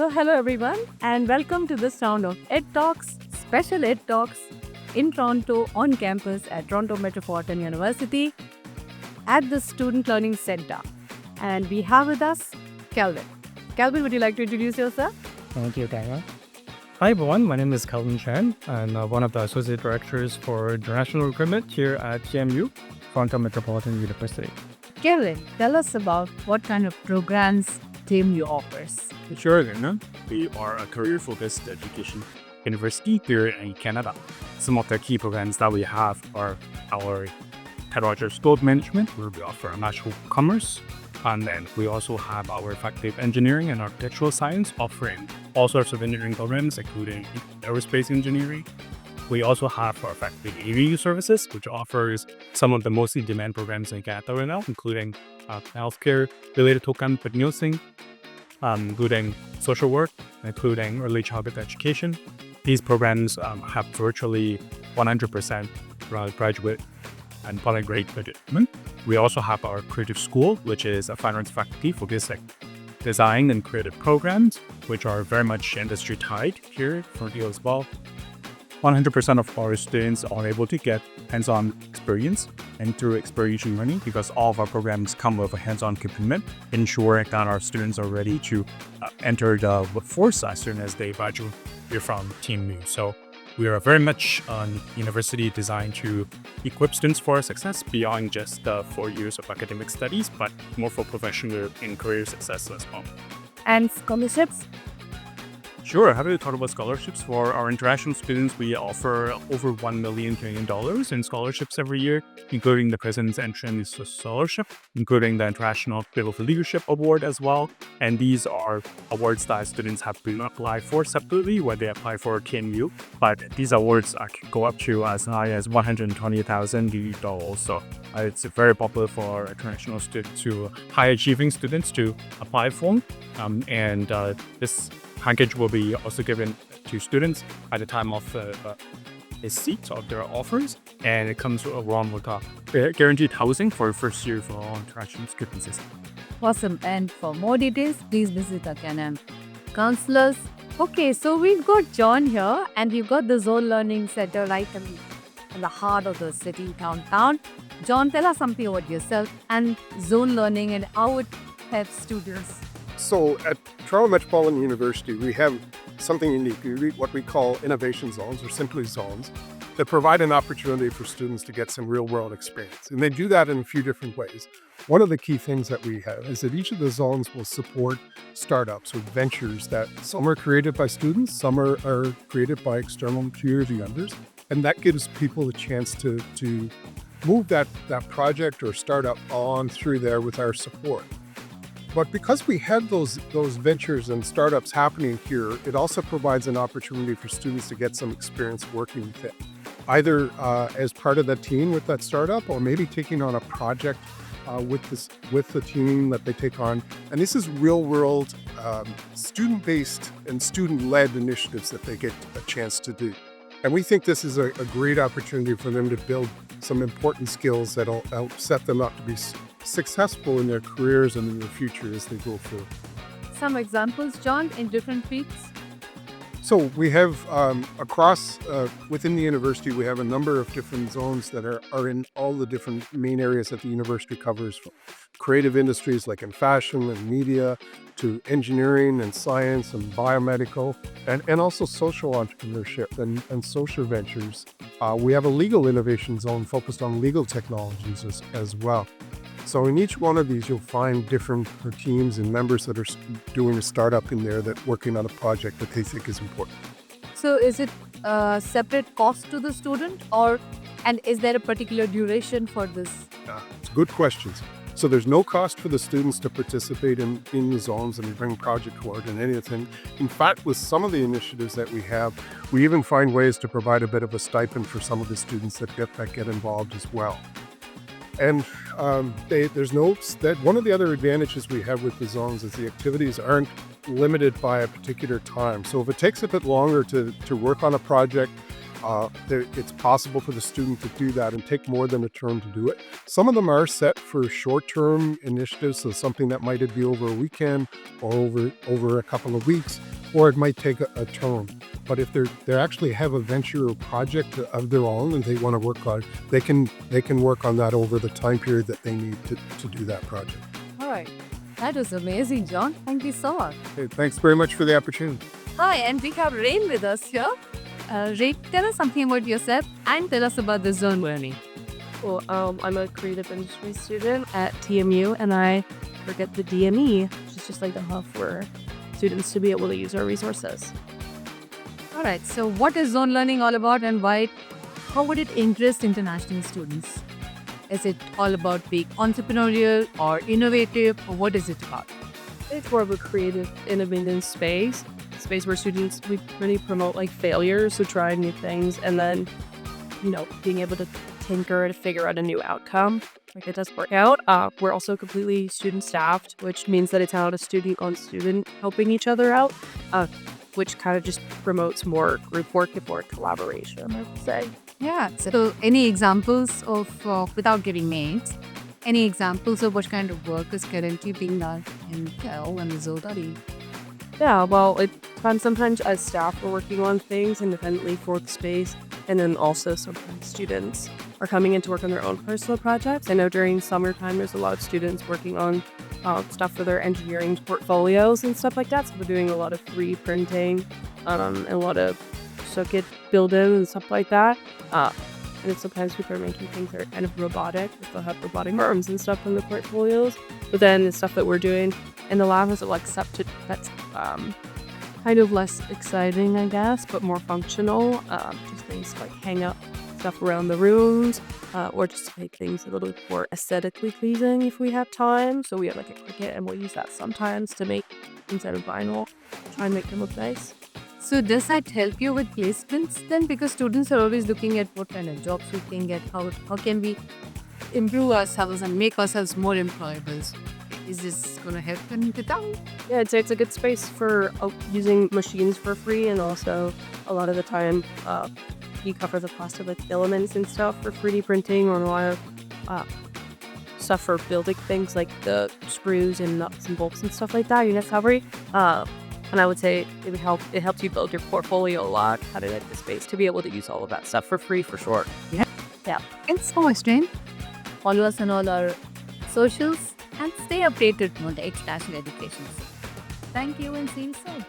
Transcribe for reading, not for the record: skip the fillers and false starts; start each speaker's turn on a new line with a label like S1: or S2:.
S1: So, hello everyone, and welcome to this round of EdTalks, special EdTalks in Toronto on campus at Toronto Metropolitan University at the Student Learning Center. And we have with us Kelvin. Kelvin, would you like to introduce yourself?
S2: Thank you, Ganga. Hi everyone, my name is Kelvin Chan, and one of the Associate Directors for International Recruitment here at TMU, Toronto Metropolitan University.
S1: Kelvin, tell us about what kind of programs TMU offers.
S3: Sure, Ganga. We are a career-focused education university here in Canada. Some of the key programs that we have are our technology school management, where we offer natural commerce, and then we also have our effective engineering and architectural science, offering all sorts of engineering programs, including aerospace engineering. We also have our effective AV services, which offers some of the most in-demand programs in Canada right now, including healthcare related to campus nursing, including social work, including early childhood education. These programs have virtually 100% graduate and public grade graduate. We also have our creative school, which is a fine arts faculty focused on design and creative programs, which are very much industry tied here for you as well. 100% of our students are able to get hands-on experience and through experiential learning, because all of our programs come with a hands-on component, ensuring that our students are ready to enter the workforce as soon as they graduate from TMU. So we are very much a university designed to equip students for success beyond just 4 years of academic studies, but more for professional and career success as well.
S1: And scholarships?
S3: Sure, happy to talk about scholarships. For our international students, we offer over $1 million Canadian in scholarships every year, including the President's Entrance Scholarship, including the International Field of Leadership Award as well. And these are awards that students have been applied for separately when they apply for TMU. But these awards can go up to as high as $120,000. So it's very popular for our international students, to high achieving students to apply for. This package will be also given to students at the time of a seat of their offers, and it comes along with guaranteed housing for first year for all international students.
S1: Awesome. And for more details, please visit our Canam counselors. Okay, so we've got John here, and we've got the Zone Learning Center right in the heart of the city, downtown. John, tell us something about yourself and Zone Learning and how it helps students.
S4: So at Toronto Metropolitan University, we have something unique, what we call innovation zones, or simply zones, that provide an opportunity for students to get some real-world experience. And they do that in a few different ways. One of the key things that we have is that each of the zones will support startups or ventures that some are created by students, some are created by external community members, and that gives people a chance to move that project or startup on through there with our support. But because we had those ventures and startups happening here, it also provides an opportunity for students to get some experience working with it, either as part of the team with that startup, or maybe taking on a project with the team that they take on. And this is real-world, student-based and student-led initiatives that they get a chance to do. And we think this is a great opportunity for them to build some important skills that'll help set them up to be successful in their careers and in their future as they go forward.
S1: Some examples, John, in different fields?
S4: So we have within the university, we have a number of different zones that are in all the different main areas that the university covers, from creative industries like in fashion and media, to engineering and science and biomedical, and also social entrepreneurship and social ventures. We have a legal innovation zone focused on legal technologies as well. So in each one of these, you'll find different teams and members that are doing a startup in there, that working on a project that they think is important.
S1: So is it a separate cost to the student, and is there a particular duration for this?
S4: It's good questions. So there's no cost for the students to participate in the zones and bring project forward and anything. In fact, with some of the initiatives that we have, we even find ways to provide a bit of a stipend for some of the students that get involved as well. And one of the other advantages we have with the zones is the activities aren't limited by a particular time. So if it takes a bit longer to work on a project, it's possible for the student to do that and take more than a term to do it. Some of them are set for short-term initiatives, so something that might be over a weekend or over a couple of weeks. or it might take a term. But if they actually have a venture or project of their own and they want to work on it, they can work on that over the time period that they need to do that project.
S1: All right. That was amazing, John. Thank you so much.
S4: Hey, thanks very much for the opportunity.
S1: Hi, and we have Rain with us here. Rain, tell us something about yourself and tell us about the zone learning.
S5: Well, I'm a creative industry student at TMU, and I forget the DME, which is just like the hub for students to be able to use our resources.
S1: All right. So, what is zone learning all about, and how would it interest international students? Is it all about being entrepreneurial or innovative, or what is it about?
S5: It's more of a creative, innovative space where students, we really promote like failures, so trying new things, and then, being able to tinker to figure out a new outcome. Like it does work out. We're also completely student staffed, which means that it's not a student on student helping each other out, which kind of just promotes more group work and more collaboration, I would say.
S1: Yeah. So, any examples of, without giving names, any examples of what kind of work is currently being done in Cal and Zodari?
S5: Yeah, well, it's fun. Sometimes as staff, we're working on things independently for the space, and then also sometimes students are coming in to work on their own personal projects. I know during summertime, there's a lot of students working on stuff for their engineering portfolios and stuff like that. So we're doing a lot of 3D printing and a lot of circuit building and stuff like that. And then sometimes people are making things that are kind of robotic. They'll have robotic arms and stuff in the portfolios. But then the stuff that we're doing in the lab is like stuff that's kind of less exciting, I guess, but more functional. Just things like hang up stuff around the rooms, or just to make things a little more aesthetically pleasing if we have time. So we have like a Cricut, and we'll use that sometimes to make things out of vinyl, try and make them look nice.
S1: So, does that help you with placements then? Because students are always looking at what kind of jobs we can get, how can we improve ourselves and make ourselves more employable. Is this going to help in the town?
S5: Yeah, I'd say it's a good space for using machines for free, and also a lot of the time you cover the cost of like filaments and stuff for 3D printing, or a lot of stuff for building things like the screws and nuts and bolts and stuff like that. Unit recovery. And I would say it helps you build your portfolio a lot, having like the space to be able to use all of that stuff for free, for sure.
S1: Yeah. Thanks so much, Jane. Follow us on all our socials and stay updated on the international education. Thank you and see you soon.